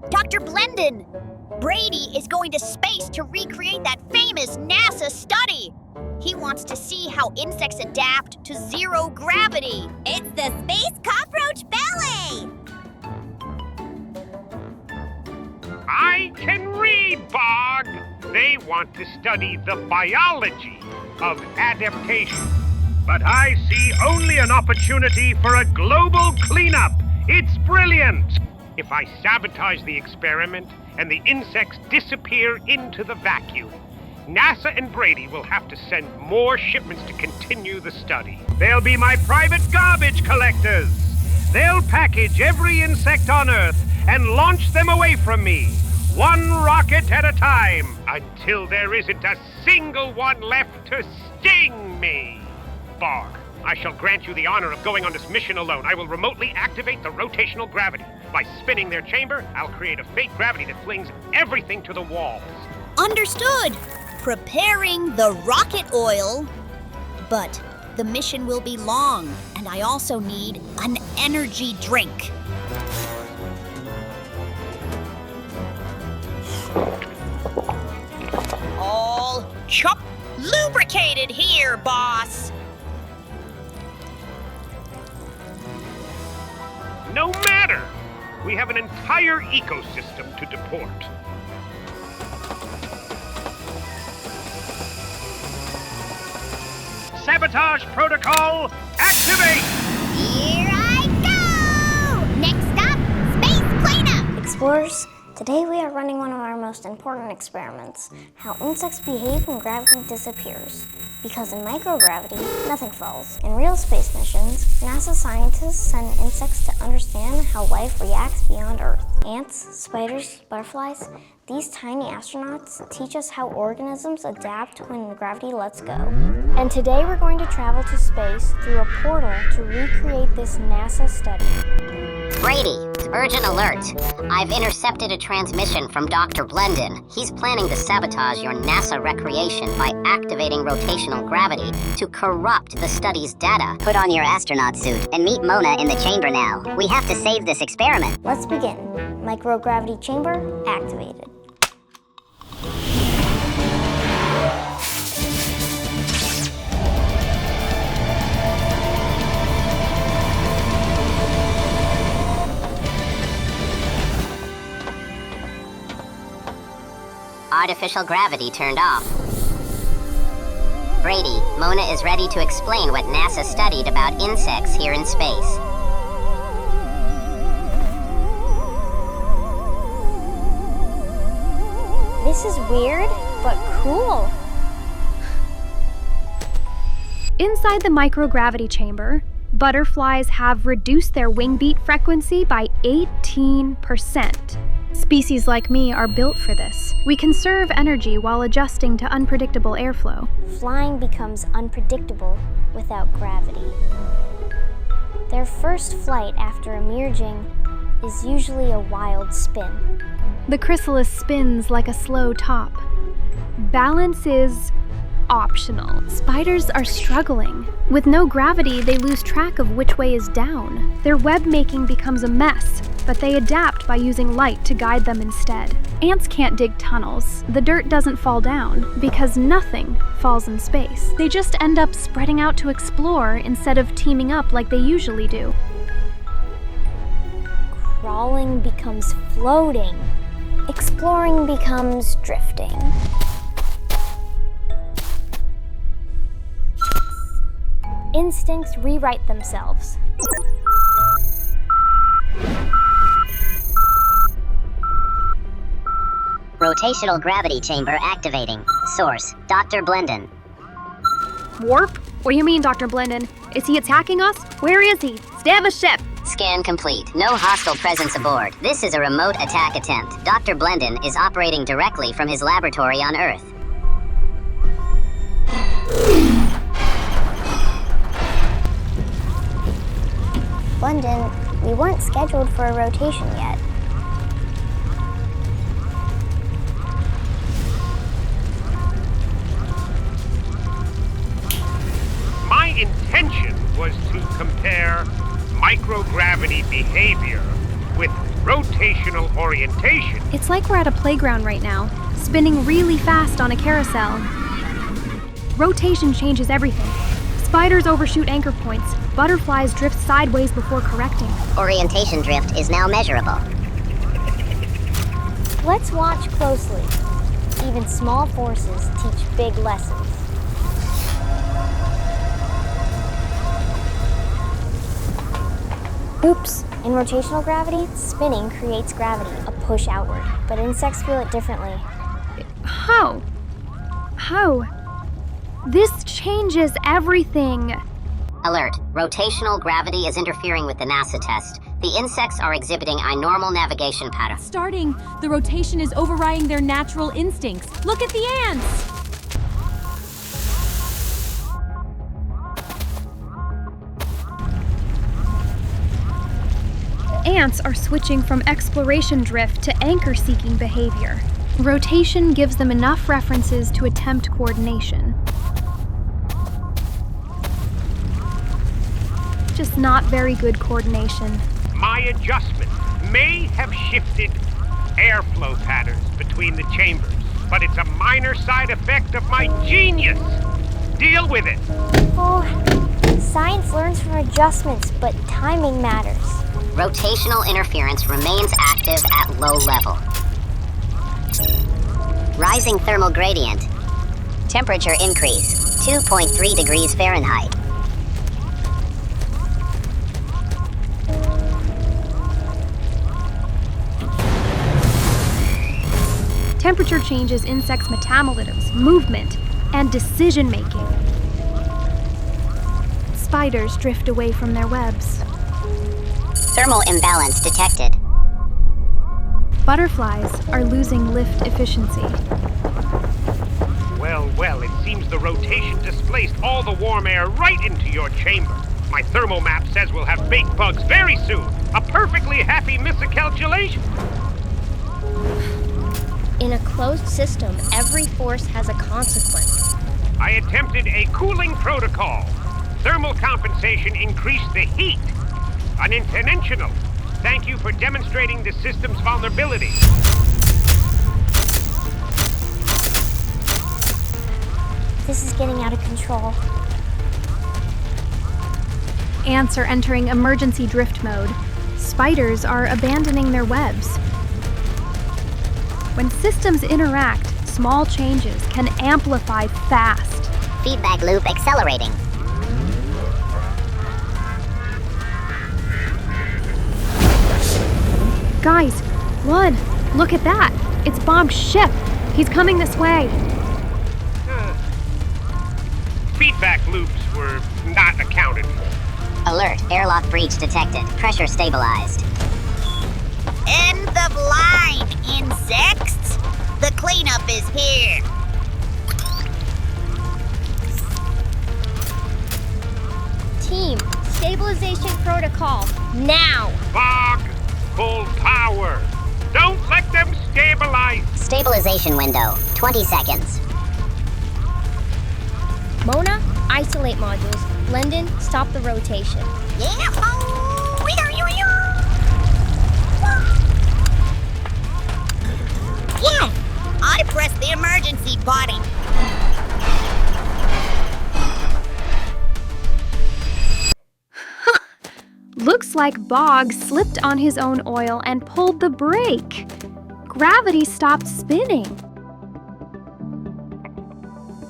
Dr. Blendin! Brady is going to space to recreate that famous NASA study. He wants to see how insects adapt to zero gravity. It's the Space Cockroach Ballet! I can read, Bog. They want to study the biology of adaptation. But I see only an opportunity for a global cleanup. It's brilliant. If I sabotage the experiment and the insects disappear into the vacuum, NASA and Brady will have to send more shipments to continue the study. They'll be my private garbage collectors. They'll package every insect on Earth and launch them away from me, one rocket at a time, until there isn't a single one left to sting me. Bog, I shall grant you the honor of going on this mission alone. I will remotely activate the rotational gravity. By spinning their chamber, I'll create a fake gravity that flings everything to the walls. Understood. Preparing the rocket oil. But the mission will be long, and I also need an energy drink. All lubricated here, boss. No matter. We have an entire ecosystem to deport. Sabotage protocol, activate! Here I go! Next up, space cleanup! Explorers, today we are running one of our most important experiments, how insects behave when gravity disappears. Because in microgravity, nothing falls. In real space missions, NASA scientists send insects to understand how life reacts beyond Earth. Ants, spiders, butterflies, these tiny astronauts teach us how organisms adapt when gravity lets go. And today we're going to travel to space through a portal to recreate this NASA study. Brady, urgent alert. I've intercepted a transmission from Dr. Blendin. He's planning to sabotage your NASA recreation by activating rotational gravity to corrupt the study's data. Put on your astronaut suit and meet Mona in the chamber now. We have to save this experiment. Let's begin. Microgravity chamber activated. Artificial gravity turned off. Brady, Mona is ready to explain what NASA studied about insects here in space. This is weird, but cool. Inside the microgravity chamber, butterflies have reduced their wingbeat frequency by 18%. Species like me are built for this. We conserve energy while adjusting to unpredictable airflow. Flying becomes unpredictable without gravity. Their first flight after emerging is usually a wild spin. The chrysalis spins like a slow top. Balance is optional. Spiders are struggling. With no gravity, they lose track of which way is down. Their web making becomes a mess, but they adapt by using light to guide them instead. Ants can't dig tunnels. The dirt doesn't fall down because nothing falls in space. They just end up spreading out to explore instead of teaming up like they usually do. Crawling becomes floating. Exploring becomes drifting. Instincts rewrite themselves. Rotational gravity chamber activating. Source, Dr. Blendin. W.A.R.P? What do you mean, Dr. Blendin? Is he attacking us? Where is he? Stab a ship! Scan complete. No hostile presence aboard. This is a remote attack attempt. Dr. Blendin is operating directly from his laboratory on Earth. Blendin, we weren't scheduled for a rotation yet. My intention was to compare microgravity behavior with rotational rotational orientation. It's like we're at a playground right now, spinning really fast on a carousel. Rotation changes everything. Spiders overshoot anchor points. Butterflies drift sideways before correcting. Orientation drift is now measurable. Let's watch closely. Even small forces teach big lessons. Oops! In rotational gravity, spinning creates gravity, a push outward, but insects feel it differently. How? This changes everything. Alert. Rotational gravity is interfering with the NASA test. The insects are exhibiting a normal navigation pattern. Starting, the rotation is overriding their natural instincts. Look at the ants! Ants are switching from exploration drift to anchor-seeking behavior. Rotation gives them enough references to attempt coordination. Just not very good coordination. My adjustment may have shifted airflow patterns between the chambers, but it's a minor side effect of my genius. Deal with it. Oh, science learns from adjustments, but timing matters. Rotational interference remains active at low level. Rising thermal gradient. Temperature increase, 2.3 degrees Fahrenheit. Temperature changes insects' metabolisms, movement, and decision-making. Spiders drift away from their webs. Thermal imbalance detected. Butterflies are losing lift efficiency. Well, it seems the rotation displaced all the warm air right into your chamber. My thermal map says we'll have big bugs very soon. A perfectly happy miscalculation. In a closed system, every force has a consequence. I attempted a cooling protocol. Thermal compensation increased the heat. Unintentional. Thank you for demonstrating the system's vulnerability. This is getting out of control. Ants are entering emergency drift mode. Spiders are abandoning their webs. When systems interact, small changes can amplify fast. Feedback loop accelerating. Guys, Blood, look at that! It's Bob's ship! He's coming this way! Feedback loops were not accounted for. Alert, airlock breach detected. Pressure stabilized. End of line, insects! The cleanup is here! Team, stabilization protocol, now! Bog, full power. Don't let them stabilize. Stabilization window, 20 seconds. Mona, isolate modules. Blendin, stop the rotation. Yeah, I pressed the emergency button. Looks like Bog slipped on his own oil and pulled the brake. Gravity stopped spinning.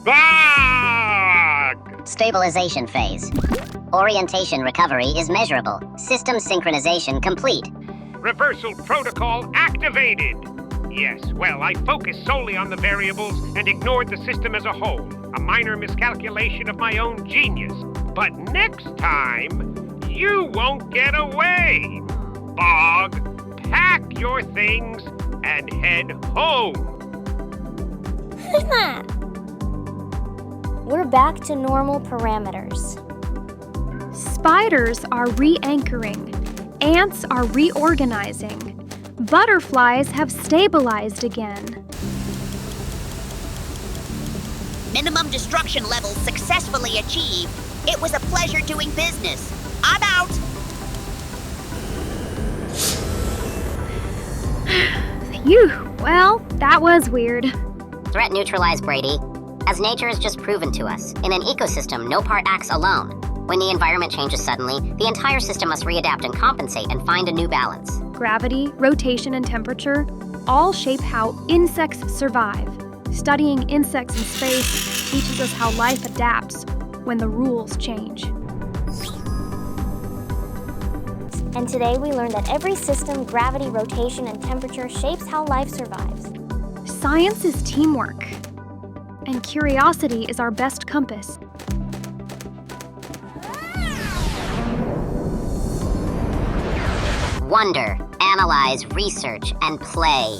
Bog! Stabilization phase. Orientation recovery is measurable. System synchronization complete. Reversal protocol activated. Yes, well, I focused solely on the variables and ignored the system as a whole. A minor miscalculation of my own genius. But next time, you won't get away. Bog, pack your things and head home. We're back to normal parameters. Spiders are re-anchoring. Ants are reorganizing. Butterflies have stabilized again. Minimum destruction levels successfully achieved. It was a pleasure doing business. I'm out. Phew, well, that was weird. Threat neutralized, Brady. As nature has just proven to us, in an ecosystem, no part acts alone. When the environment changes suddenly, the entire system must readapt and compensate and find a new balance. Gravity, rotation, and temperature all shape how insects survive. Studying insects in space teaches us how life adapts when the rules change. And today we learned that every system, gravity, rotation, and temperature shapes how life survives. Science is teamwork, and curiosity is our best compass. Wonder, analyze, research, and play.